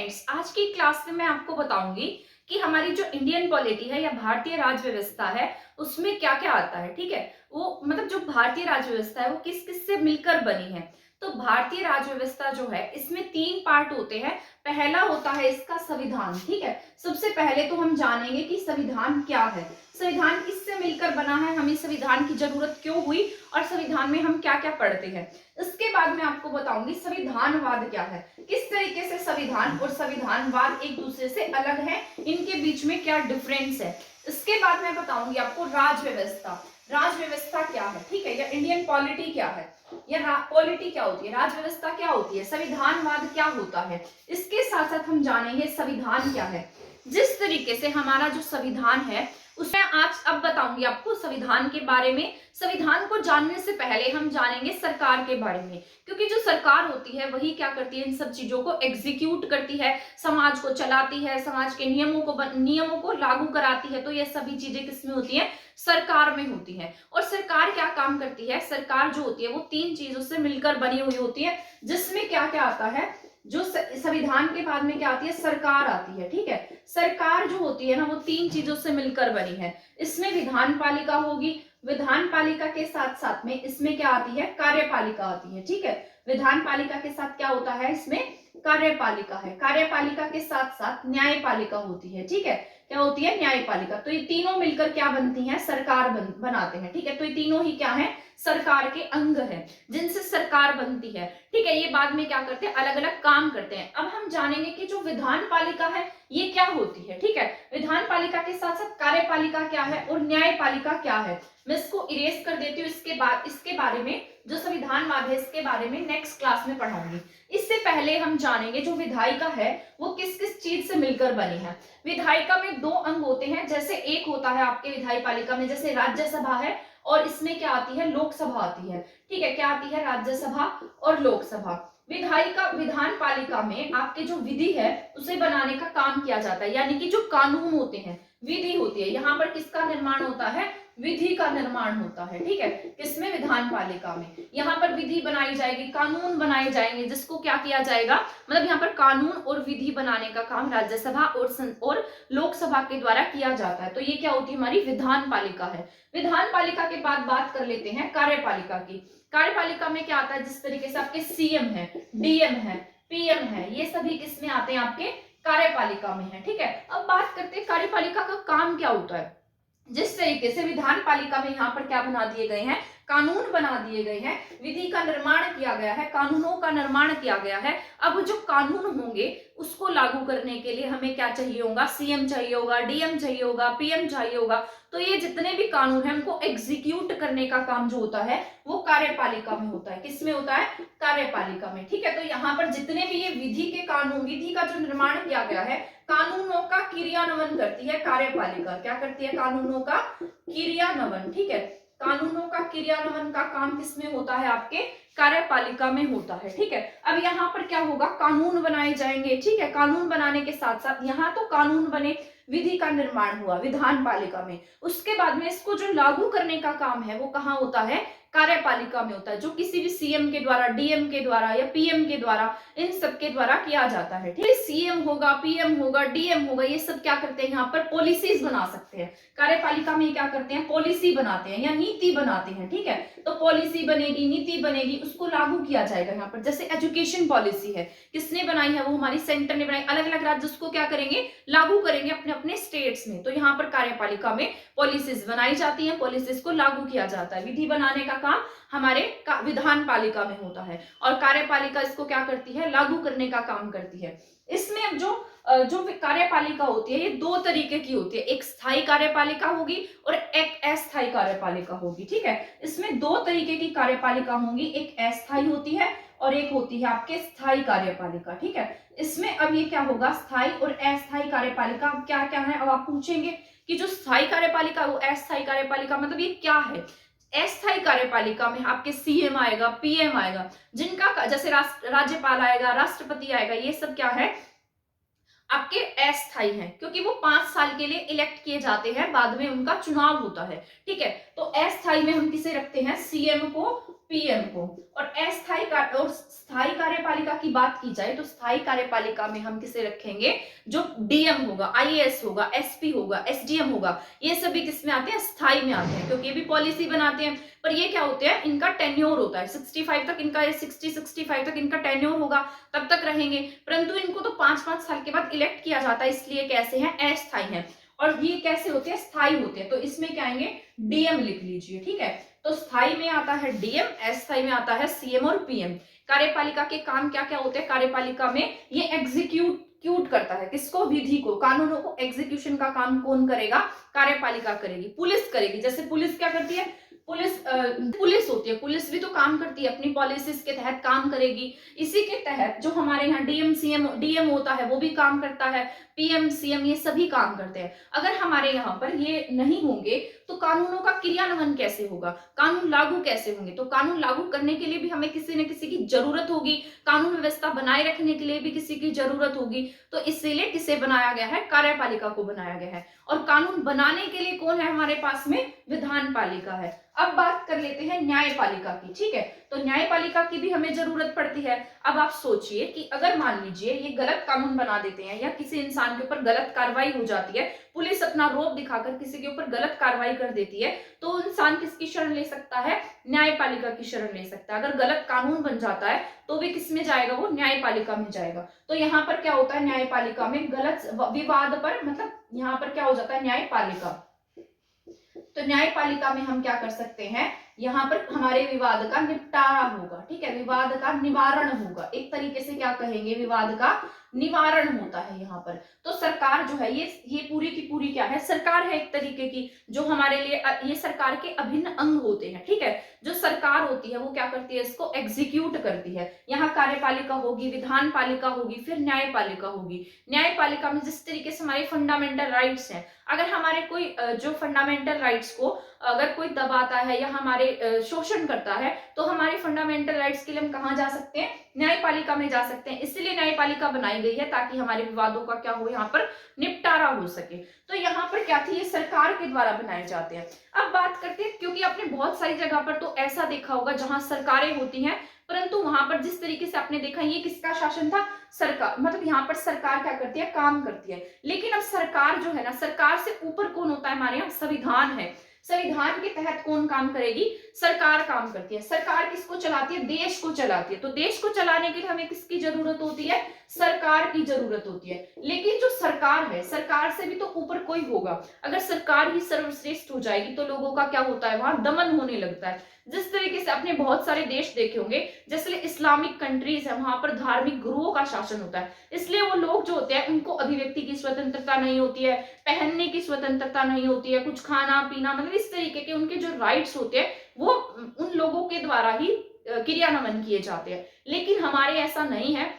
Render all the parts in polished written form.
Friends, आज की class में मैं आपको बताऊंगी कि हमारी जो इंडियन पॉलिटी है या भारतीय राज व्यवस्था है उसमें क्या क्या आता है। ठीक है, वो मतलब जो भारतीय राज व्यवस्था है वो किस किस से मिलकर बनी है। तो भारतीय राज व्यवस्था जो है इसमें तीन पार्ट होते हैं। पहला होता है इसका संविधान। ठीक है, सबसे पहले तो हम जानेंगे कि संविधान क्या है, संविधान किससे मिलकर बना है, हमें संविधान की जरूरत क्यों हुई और संविधान में हम क्या क्या पढ़ते हैं। इसके बाद मैं आपको बताऊंगी संविधानवाद क्या है, किस तरीके से संविधान और संविधानवाद एक दूसरे से अलग है, इनके बीच में क्या डिफरेंस है। इसके बाद मैं बताऊंगी आपको राज व्यवस्था, राज व्यवस्था क्या है। ठीक है, या इंडियन पॉलिटी क्या है, या पॉलिटी क्या होती है, राज व्यवस्था क्या होती है, संविधानवाद क्या होता है। इसके साथ साथ हम जानेंगे संविधान क्या है। जिस तरीके से हमारा जो संविधान है उसमें आज अब बताऊंगी आपको संविधान के बारे में। संविधान को जानने से पहले हम जानेंगे सरकार के बारे में, क्योंकि जो सरकार होती है वही क्या करती है, इन सब चीजों को एग्जीक्यूट करती है, समाज को चलाती है, समाज के नियमों को लागू कराती है। तो ये सभी चीजें किसमें होती है, सरकार में होती है। और सरकार क्या काम करती है, सरकार जो होती है वो तीन चीजों से मिलकर बनी हुई होती है, जिसमें क्या क्या आता है, जो संविधान के बाद में क्या आती है, सरकार आती है। ठीक है, सरकार जो होती है ना वो तीन चीजों से मिलकर बनी है। इसमें विधान पालिका होगी, विधान पालिका के साथ साथ में इसमें क्या आती है, कार्यपालिका आती है। ठीक है, विधान पालिका के साथ क्या होता है, इसमें कार्यपालिका है, कार्यपालिका के साथ साथ न्यायपालिका होती है। ठीक है, क्या होती है, न्यायपालिका। तो ये तीनों मिलकर क्या बनती हैं, सरकार बनाते हैं। ठीक है, तो ये तीनों ही क्या है, सरकार के अंग है जिनसे सरकार बनती है। ठीक है, ये बाद में क्या करते हैं, अलग अलग काम करते हैं। अब हम जानेंगे कि जो विधान पालिका है ये क्या होती है। ठीक है, विधान पालिका के साथ साथ कार्यपालिका क्या है और न्यायपालिका क्या है। मैं इसको इरेज कर देती हूँ, इसके बारे में जो संविधानवाद है इसके बारे में नेक्स्ट क्लास में पढ़ाऊंगी। इससे पहले हम जानेंगे जो विधायिका है वो किस किस चीज से मिलकर बनी है। विधायिका में दो अंग होते हैं, जैसे एक होता है आपके विधायी पालिका में जैसे राज्यसभा है और इसमें क्या आती है, लोकसभा आती है। ठीक है, क्या आती है, राज्यसभा और लोकसभा। विधायिका विधान पालिका में आपके जो विधि है उसे बनाने का काम किया जाता है, यानी कि जो कानून होते हैं, विधि होती है। यहाँ पर किसका निर्माण होता है, विधि का निर्माण होता है। ठीक है, किसमें, विधान पालिका में। यहाँ पर विधि बनाई जाएगी, कानून बनाए जाएंगे, जिसको क्या किया जाएगा, मतलब यहाँ पर कानून और विधि बनाने का काम राज्यसभा और लोकसभा के द्वारा किया जाता है। तो ये क्या होती है, हमारी विधान पालिका है। विधान पालिका के बाद बात कर लेते हैं कार्यपालिका की। कार्यपालिका में क्या आता है, जिस तरीके से आपके सीएम है, डीएम है, पीएम है, ये सभी किसमें आते हैं, आपके कार्यपालिका में है। ठीक है, अब बात करते हैं कार्यपालिका का काम क्या होता है। जिस तरीके से विधान पालिका में यहाँ पर क्या बना दिए गए हैं, कानून बना दिए गए हैं, विधि का निर्माण किया गया है, कानूनों का निर्माण किया गया है। अब जो कानून होंगे उसको लागू करने के लिए हमें क्या चाहिए होगा, सीएम चाहिए होगा, डीएम चाहिए होगा, पीएम चाहिए होगा। तो ये जितने भी कानून हैं उनको एग्जीक्यूट करने का काम जो होता है वो कार्यपालिका में होता है। किसमें होता है, कार्यपालिका में। ठीक है, तो यहाँ पर जितने भी ये विधि के कानून, विधि का जो निर्माण किया गया है, कानूनों का क्रियान्वयन करती है कार्यपालिका। क्या करती है, कानूनों का क्रियान्वयन। ठीक है, कानूनों का क्रियान्वयन का काम किसमें होता है, आपके कार्यपालिका में होता है। ठीक है, अब यहाँ पर क्या होगा, कानून बनाए जाएंगे। ठीक है, कानून बनाने के साथ साथ यहाँ तो कानून बने, विधि का निर्माण हुआ विधान पालिका में, उसके बाद में इसको जो लागू करने का काम है वो कहाँ होता है, कार्यपालिका में होता है, जो किसी भी सीएम के द्वारा, डीएम के द्वारा या पीएम के द्वारा, इन सब के द्वारा किया जाता है। ठीक है, सीएम होगा, पीएम होगा, डीएम होगा, ये सब क्या करते हैं, यहाँ पर पॉलिसीज बना सकते हैं। कार्यपालिका में क्या करते हैं, पॉलिसी बनाते हैं या नीति बनाते हैं। ठीक है, तो पॉलिसी बनेगी, नीति बनेगी, उसको लागू किया जाएगा। यहाँ पर जैसे एजुकेशन पॉलिसी है, किसने बनाई है, वो हमारी सेंटर ने बनाई, अलग अलग राज्य उसको क्या करेंगे, लागू करेंगे अपने अपने स्टेट्स में। तो यहाँ पर कार्यपालिका में पॉलिसीज बनाई जाती हैं, पॉलिसीज को लागू किया जाता है। विधि बनाने का काम हमारे विधान पालिका में होता है और कार्यपालिका इसको क्या करती है, लागू करने का काम करती है। इसमें अब जो कार्यपालिका होती है ये दो तरीके की होती है, एक स्थायी कार्यपालिका होगी और एक अस्थायी कार्यपालिका होगी। ठीक है, इसमें दो तरीके की कार्यपालिका होंगी, एक अस्थायी होती है और एक होती है आपके स्थायी कार्यपालिका। ठीक है, इसमें अब ये क्या होगा, स्थायी और अस्थायी कार्यपालिका क्या क्या है। अब आप पूछेंगे कि जो स्थायी कार्यपालिका वो अस्थायी कार्यपालिका मतलब ये क्या है। अस्थायी कार्यपालिका में आपके सीएम आएगा, पीएम आएगा, जिनका जैसे राज्यपाल आएगा, राष्ट्रपति आएगा, ये सब क्या है, आपके अस्थायी हैं, क्योंकि वो 5 साल के लिए इलेक्ट किए जाते हैं, बाद में उनका चुनाव होता है। ठीक है, तो अस्थायी में हम किसे रखते हैं, सीएम को, पीएम को। और अस्थायी और स्थायी कार्यपालिका की बात की जाए तो स्थायी कार्यपालिका में हम किसे रखेंगे, जो डीएम होगा, आईएएस होगा, एसपी होगा, एसडीएम होगा, ये सभी किसमें आते हैं, स्थायी में आते हैं, क्योंकि ये भी पॉलिसी बनाते हैं। पर ये क्या होते हैं, इनका टेन्योर होता है 65 तक, इनका 65 तक इनका टेन्योर होगा, तब तक रहेंगे। परंतु इनको तो 5-5 साल के बाद इलेक्ट किया जाता है, इसलिए कैसे हैं, अस्थायी हैं। और ये कैसे होते हैं, स्थायी होते हैं। तो इसमें क्या आएंगे, डीएम लिख लीजिए, ठीक है। तो स्थायी में आता है डीएम, अस्थायी में आता है सीएम और पीएम। कार्यपालिका के काम क्या क्या होते हैं, कार्यपालिका में ये एग्जीक्यूट करता है, किसको, विधि को, कानूनों को। एग्जीक्यूशन का काम कौन करेगा, कार्यपालिका करेगी। पुलिस करेगी, जैसे पुलिस क्या करती है, पुलिस होती है, पुलिस भी तो काम करती है, अपनी पॉलिसीज के तहत काम करेगी। इसी के तहत जो हमारे यहाँ डीएम होता है वो भी काम करता है, पीएम सीएम ये सभी काम करते हैं। अगर हमारे यहाँ पर ये नहीं होंगे तो कानूनों का क्रियान्वयन कैसे होगा, कानून लागू कैसे होंगे। तो कानून लागू करने के लिए भी हमें किसी न किसी की जरूरत होगी, कानून व्यवस्था बनाए रखने के लिए भी किसी की जरूरत होगी। तो इसीलिए किसे बनाया गया है, कार्यपालिका को बनाया गया है। और कानून बनाने के लिए कौन है हमारे पास में, विधान पालिका है। अब बात कर लेते हैं न्यायपालिका की, ठीक है। तो न्यायपालिका की भी हमें जरूरत पड़ती है। अब आप सोचिए कि अगर मान लीजिए ये गलत कानून बना देते हैं या किसी इंसान के ऊपर गलत कार्रवाई हो जाती है, पुलिस अपना रोब दिखाकर किसी के ऊपर गलत कार्रवाई कर देती है, तो इंसान किसकी शरण ले सकता है, न्यायपालिका की शरण ले सकता है। अगर गलत कानून बन जाता है तो भी किस में जाएगा, वो न्यायपालिका में जाएगा। तो यहाँ पर क्या होता है, न्यायपालिका में गलत विवाद पर, मतलब यहाँ पर क्या हो जाता है, न्यायपालिका। तो न्यायपालिका में हम क्या कर सकते हैं, यहाँ पर हमारे विवाद का निपटारा होगा, ठीक है, विवाद का निवारण होगा। एक तरीके से क्या कहेंगे, विवाद का निवारण होता है यहाँ पर। तो सरकार जो है ये पूरी की पूरी क्या है, सरकार है एक तरीके की, जो हमारे लिए ये सरकार के अभिन्न अंग होते हैं, ठीक है। जो सरकार होती है वो क्या करती है, इसको एग्जीक्यूट करती है। यहाँ कार्यपालिका होगी, विधान पालिका होगी, फिर न्यायपालिका होगी। न्यायपालिका में जिस तरीके से हमारे फंडामेंटल राइट्स हैं, अगर हमारे कोई जो फंडामेंटल राइट्स को अगर कोई दबाता है या हमारे शोषण करता है, तो हमारे फंडामेंटल राइट्स के लिए हम कहाँ जा सकते हैं, न्यायपालिका में जा सकते हैं। इसलिए न्यायपालिका बनाई गई है ताकि हमारे विवादों का क्या हो, यहाँ पर निपटारा हो सके। तो यहाँ पर क्या थी, ये सरकार के द्वारा बनाए जाते हैं। अब बात करते हैं, क्योंकि आपने बहुत सारी जगह पर तो ऐसा देखा होगा जहां सरकारें होती हैं, परंतु वहां पर जिस तरीके से आपने देखा ये किसका शासन था, सरकार, मतलब यहाँ पर सरकार क्या करती है, काम करती है। लेकिन अब सरकार जो है ना, सरकार से ऊपर कौन होता है, हमारे यहाँ संविधान है। संविधान के तहत कौन काम करेगी, सरकार काम करती है। सरकार किसको चलाती है, देश को चलाती है। तो देश को चलाने के लिए हमें किसकी जरूरत होती है, सरकार की जरूरत होती है। लेकिन जो सरकार है, सरकार से भी तो ऊपर कोई होगा। अगर सरकार ही सर्वश्रेष्ठ हो जाएगी तो लोगों का क्या होता है, वहां दमन होने लगता है। जिस तरीके से आपने बहुत सारे देश देखे होंगे, जैसे इस्लामिक कंट्रीज है, वहां पर धार्मिक गुरुओं का शासन होता है। इसलिए वो लोग जो होते हैं उनको अभिव्यक्ति की स्वतंत्रता नहीं होती है, पहनने की स्वतंत्रता नहीं होती है, कुछ खाना पीना, मतलब इस तरीके के उनके जो राइट्स होते हैं वो उन लोगों के द्वारा ही क्रियान्वयन किए जाते हैं। लेकिन हमारे ऐसा नहीं है।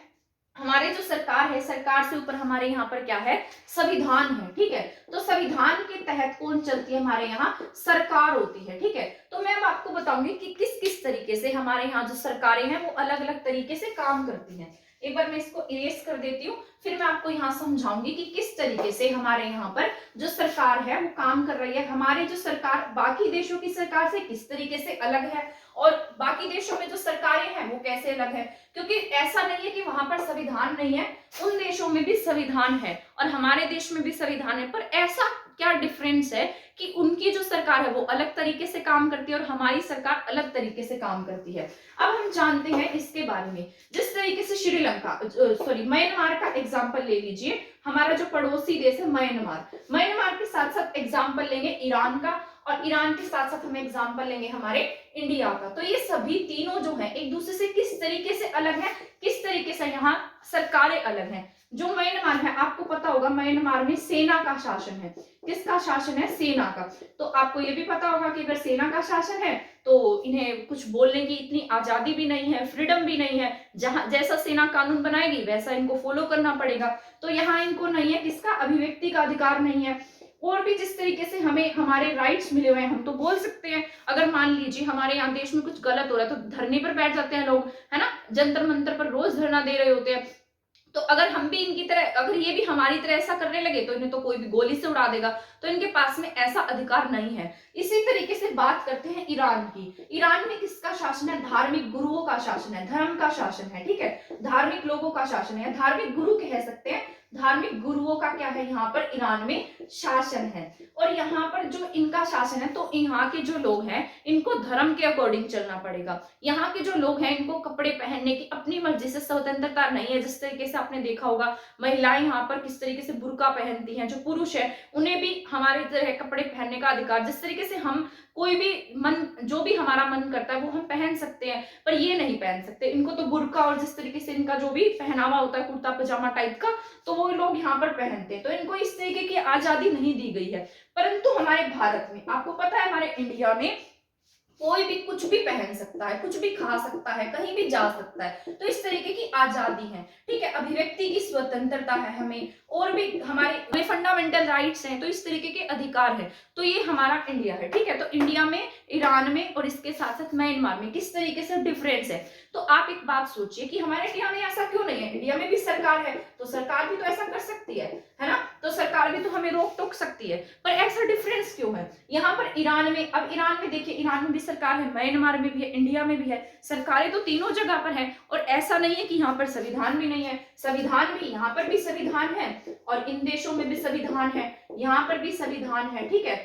हमारे जो सरकार है, सरकार से ऊपर हमारे यहाँ पर क्या है, संविधान है, ठीक है। तो संविधान के तहत कौन चलती है, हमारे यहाँ सरकार होती है, ठीक है। तो मैं अब आपको बताऊंगी कि किस किस तरीके से हमारे यहाँ जो सरकारें हैं वो अलग अलग तरीके से काम करती हैं। एक बार मैं इसको इरेज कर देती हूँ, फिर मैं आपको यहाँ समझाऊंगी कि किस तरीके से हमारे यहाँ पर जो सरकार है वो काम कर रही है। हमारी जो सरकार बाकी देशों की सरकार से किस तरीके से अलग है, और बाकी देशों में जो सरकारें हैं वो कैसे अलग है। क्योंकि ऐसा नहीं है कि वहां पर संविधान नहीं है, उन देशों में भी संविधान है और हमारे देश में भी संविधान है। पर ऐसा क्या डिफरेंस है कि उनकी जो सरकार है वो अलग तरीके से काम करती है और हमारी सरकार अलग तरीके से काम करती है। अब हम जानते हैं इसके बारे में। जिस तरीके से श्रीलंका, म्यांमार का एग्जाम्पल ले लीजिए। हमारा जो पड़ोसी देश है म्यांमार के साथ साथ एग्जाम्पल लेंगे ईरान का, और ईरान के साथ साथ हम एग्जाम्पल लेंगे हमारे इंडिया का। तो ये सभी तीनों जो है एक दूसरे से किस तरीके से अलग है, किस तरीके से यहाँ सरकारें अलग हैं। जो म्यांमार है, आपको पता होगा म्यांमार में सेना का शासन है। किसका शासन है, सेना का। तो आपको ये भी पता होगा कि अगर सेना का शासन है तो इन्हें कुछ बोलने की इतनी आजादी भी नहीं है, फ्रीडम भी नहीं है। जहां जैसा सेना कानून बनाएगी वैसा इनको फॉलो करना पड़ेगा। तो यहाँ इनको नहीं है, किसका, अभिव्यक्ति का अधिकार नहीं है। और भी जिस तरीके से हमें हमारे राइट्स मिले हुए हैं, हम तो बोल सकते हैं। अगर मान लीजिए हमारे यहाँ देश में कुछ गलत हो रहा है तो धरने पर बैठ जाते हैं लोग, है ना, जंतर मंतर पर रोज धरना दे रहे होते हैं। तो अगर हम भी इनकी तरह, अगर ये भी हमारी तरह ऐसा करने लगे तो इन्हें तो कोई भी गोली से उड़ा देगा, तो इनके पास में ऐसा अधिकार नहीं है। इसी तरीके से बात करते हैं ईरान की। ईरान में किसका शासन है? धार्मिक गुरुओं का शासन है, धर्म का शासन है, ठीक है, धार्मिक लोगों का शासन है, धार्मिक गुरु कह सकते हैं, धार्मिक गुरुओं का क्या है यहाँ पर ईरान में शासन है। और यहाँ पर जो इनका शासन है, तो यहाँ के जो लोग हैं इनको धर्म के अकॉर्डिंग चलना पड़ेगा। यहाँ के जो लोग हैं इनको कपड़े पहनने की अपनी मर्जी से स्वतंत्रता नहीं है। जिस तरीके से आपने देखा होगा महिलाएं यहाँ पर किस तरीके से बुर्का पहनती हैं, जो पुरुष है उन्हें भी हमारे तरह कपड़े पहनने का अधिकार, जिस तरीके से हम कोई भी मन, जो भी हमारा मन करता है वो हम पहन सकते हैं, पर ये नहीं पहन सकते। इनको तो बुर्का और जिस तरीके से इनका जो भी पहनावा होता है कुर्ता पजामा टाइप का, तो वो लोग यहाँ पर पहनते हैं। तो इनको इस तरीके की आजादी नहीं दी गई है। परंतु हमारे भारत में आपको पता है, हमारे इंडिया में कोई भी कुछ भी पहन सकता है, कुछ भी खा सकता है, कहीं भी जा सकता है। तो इस तरीके की आजादी है, ठीक है, अभिव्यक्ति की स्वतंत्रता है हमें, और भी हमारे फंडामेंटल राइट्स हैं। तो इस तरीके के अधिकार है। तो ये हमारा इंडिया है, ठीक है। तो इंडिया में, ईरान में और इसके साथ साथ म्यांमार में किस तरीके से डिफरेंस है। तो आप एक बात सोचिए कि हमारे इंडिया में ऐसा क्यों नहीं है? इंडिया में भी सरकार है, तो सरकार भी तो ऐसा कर सकती है ना, तो सरकार भी तो हमें रोक टोक सकती है, पर ऐसा डिफरेंस क्यों है यहाँ पर ईरान में? अब ईरान में देखिए, ईरान में भी सरकार है, म्यांमार में भी है, इंडिया में भी है, सरकारें तो तीनों जगह पर है। और ऐसा नहीं है कि यहाँ पर संविधान भी नहीं है, संविधान भी, यहाँ पर भी संविधान है और इन देशों में भी संविधान है, यहाँ पर भी संविधान है, ठीक है,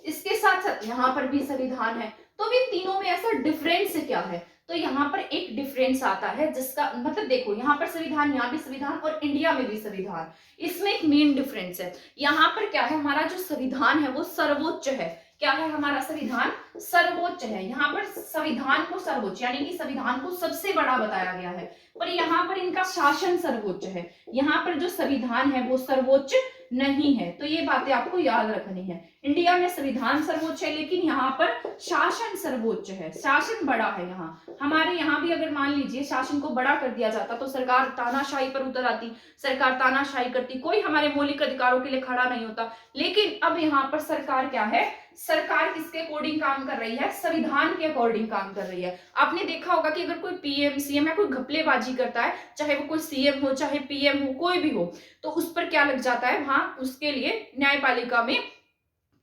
इसके साथ साथ यहाँ पर भी संविधान है। तो इन तीनों में ऐसा डिफरेंस क्या है? तो यहाँ पर एक डिफरेंस आता है, जिसका मतलब देखो, यहाँ पर संविधान, यहाँ भी संविधान और इंडिया में भी संविधान, इसमें एक मेन डिफरेंस है। यहाँ पर क्या है, हमारा जो संविधान है वो सर्वोच्च है। क्या है? हमारा संविधान सर्वोच्च है। यहाँ पर संविधान को सर्वोच्च यानी कि संविधान को सबसे बड़ा बताया गया है, पर यहाँ पर इनका शासन सर्वोच्च है। यहाँ पर जो संविधान है वो सर्वोच्च नहीं है। तो ये बातें आपको याद रखनी है। इंडिया में संविधान सर्वोच्च है, लेकिन यहाँ पर शासन सर्वोच्च है, शासन बड़ा है। यहाँ हमारे यहाँ भी अगर मान लीजिए शासन को बड़ा कर दिया जाता तो सरकार तानाशाही पर उतर आती, सरकार तानाशाही करती, कोई हमारे मौलिक अधिकारों के लिए खड़ा नहीं होता। लेकिन अब यहाँ पर सरकार क्या है, सरकार किसके अकॉर्डिंग काम कर रही है? संविधान के अकॉर्डिंग काम कर रही है। आपने देखा होगा कि अगर कोई पीएम सीएम या कोई घपलेबाजी करता है, चाहे वो कोई सीएम हो चाहे पीएम हो, कोई भी हो, तो उस पर क्या लग जाता है, वहां उसके लिए न्यायपालिका में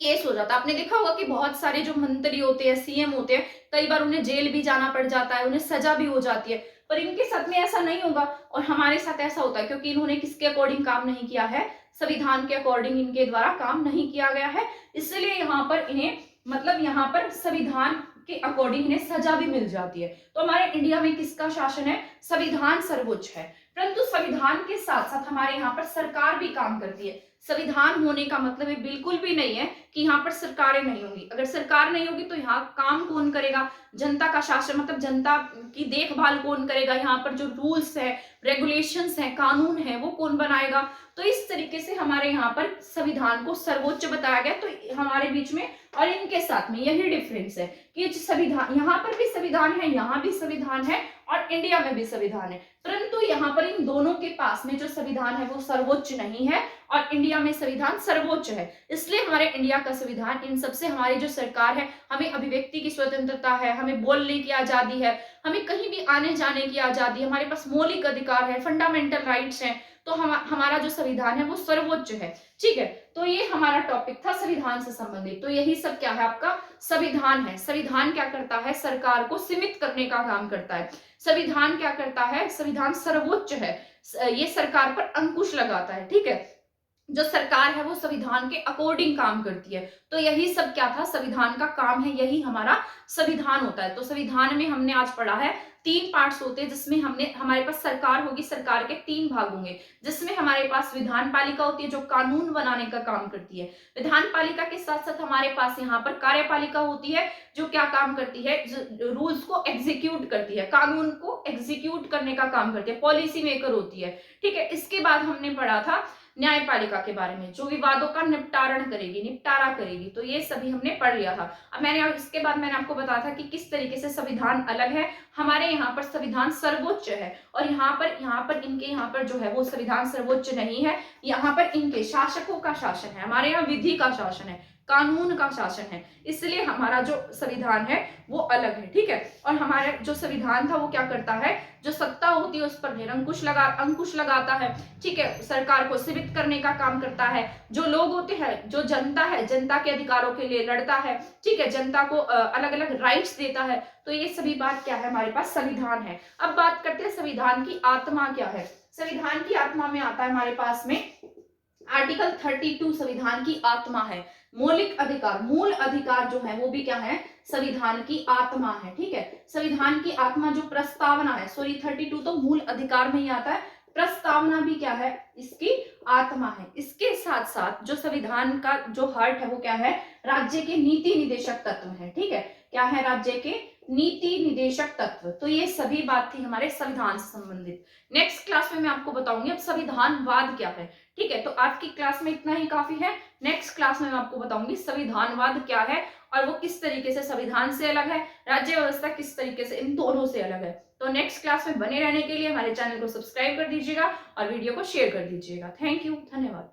केस हो जाता है। आपने देखा होगा कि बहुत सारे जो मंत्री होते हैं, सीएम होते हैं, कई बार उन्हें जेल भी जाना पड़ जाता है, उन्हें सजा भी हो जाती है। पर इनके साथ में ऐसा नहीं होगा, और हमारे साथ ऐसा होता है क्योंकि इन्होंने किसके अकॉर्डिंग काम नहीं किया है? संविधान के अकॉर्डिंग इनके द्वारा काम नहीं किया गया है। इसलिए यहाँ पर इन्हें, मतलब यहाँ पर संविधान के अकॉर्डिंग इन्हें सजा भी मिल जाती है। तो हमारे इंडिया में किसका शासन है? संविधान सर्वोच्च है। परंतु संविधान के साथ साथ हमारे यहाँ पर सरकार भी काम करती है। संविधान होने का मतलब ये बिल्कुल भी नहीं है कि यहाँ पर सरकारें नहीं होंगी। अगर सरकार नहीं होगी तो यहाँ काम कौन करेगा? जनता का शासन, मतलब जनता की देखभाल कौन करेगा? यहाँ पर जो रूल्स है, रेगुलेशंस है, कानून है, वो कौन बनाएगा? तो इस तरीके से हमारे यहाँ पर संविधान को सर्वोच्च बताया गया। तो हमारे बीच में और इनके साथ में यही डिफरेंस है कि संविधान, यहाँ पर भी संविधान है, यहाँ भी संविधान है और इंडिया में भी संविधान है, परंतु यहाँ पर इन दोनों के पास में जो संविधान है वो सर्वोच्च नहीं है और इंडिया में संविधान सर्वोच्च है। इसलिए हमारे इंडिया का संविधान, इन सबसे हमारी जो सरकार है, हमें अभिव्यक्ति की स्वतंत्रता है, हमें बोलने की आजादी है, हमें कहीं भी आने जाने की आजादी, हमारे पास मौलिक अधिकार है, फंडामेंटल राइट्स हैं। तो हमारा जो संविधान है वो सर्वोच्च है, ठीक है। तो ये हमारा टॉपिक था संविधान से संबंधित। तो यही सब क्या है, आपका संविधान है। संविधान क्या करता है? सरकार को सीमित करने का काम करता है। संविधान क्या करता है? संविधान सर्वोच्च है, ये सरकार पर अंकुश लगाता है, ठीक है। जो सरकार है वो संविधान के अकॉर्डिंग काम करती है। तो यही सब क्या था, संविधान का काम है, यही हमारा संविधान होता है। तो संविधान में हमने आज पढ़ा है 3 पार्ट्स होते हैं, जिसमें हमारे पास सरकार होगी, सरकार के 3 भाग होंगे, जिसमें हमारे पास विधान पालिका होती है जो कानून बनाने का काम करती है। विधान पालिका के साथ साथ हमारे पास यहाँ पर कार्यपालिका होती है जो क्या काम करती है, रूल्स को एग्जीक्यूट करती है, कानून को एग्जीक्यूट करने का काम करती है, पॉलिसी मेकर होती है, ठीक है। इसके बाद हमने पढ़ा था न्यायपालिका के बारे में, जो विवादों का निपटारा करेगी। तो ये सभी हमने पढ़ लिया था। अब इसके बाद मैंने आपको बताया था कि किस तरीके से संविधान अलग है। हमारे यहाँ पर संविधान सर्वोच्च है और यहाँ पर इनके यहाँ पर जो है वो संविधान सर्वोच्च नहीं है। यहाँ पर इनके शासकों का शासन है, हमारे यहाँ विधि का शासन है, कानून का शासन है, इसलिए हमारा जो संविधान है वो अलग है, ठीक है। और हमारा जो संविधान था वो क्या करता है, जो सत्ता होती है उस पर अंकुश लगाता है, ठीक है, सरकार को सीमित करने का काम करता है। जो लोग होते हैं, जो जनता है, जनता के अधिकारों के लिए लड़ता है, ठीक है, जनता को अलग अलग राइट्स देता है। तो ये सभी बात क्या है, हमारे पास संविधान है। अब बात करते हैं संविधान की आत्मा क्या है। संविधान की आत्मा में आता है हमारे पास में आर्टिकल 32 संविधान की आत्मा है। मौलिक अधिकार, मूल अधिकार जो है वो भी क्या है, संविधान की आत्मा है, ठीक है। संविधान की आत्मा जो प्रस्तावना है, सॉरी 32 तो मूल अधिकार में ही आता है, प्रस्तावना भी क्या है, इसकी आत्मा है। इसके साथ साथ जो संविधान का जो हार्ट है वो क्या है, राज्य के नीति निदेशक तत्व है, ठीक है। क्या है, राज्य के नीति निदेशक तत्व। तो ये सभी बात थी हमारे संविधान से संबंधित। नेक्स्ट क्लास में मैं आपको बताऊंगी अब संविधानवाद क्या है, ठीक है। तो आज की क्लास में इतना ही काफी है। नेक्स्ट क्लास में मैं आपको बताऊंगी संविधानवाद क्या है और वो किस तरीके से संविधान से अलग है, राज्य व्यवस्था किस तरीके से इन दोनों से अलग है। तो नेक्स्ट क्लास में बने रहने के लिए हमारे चैनल को सब्सक्राइब कर दीजिएगा और वीडियो को शेयर कर दीजिएगा। थैंक यू, धन्यवाद।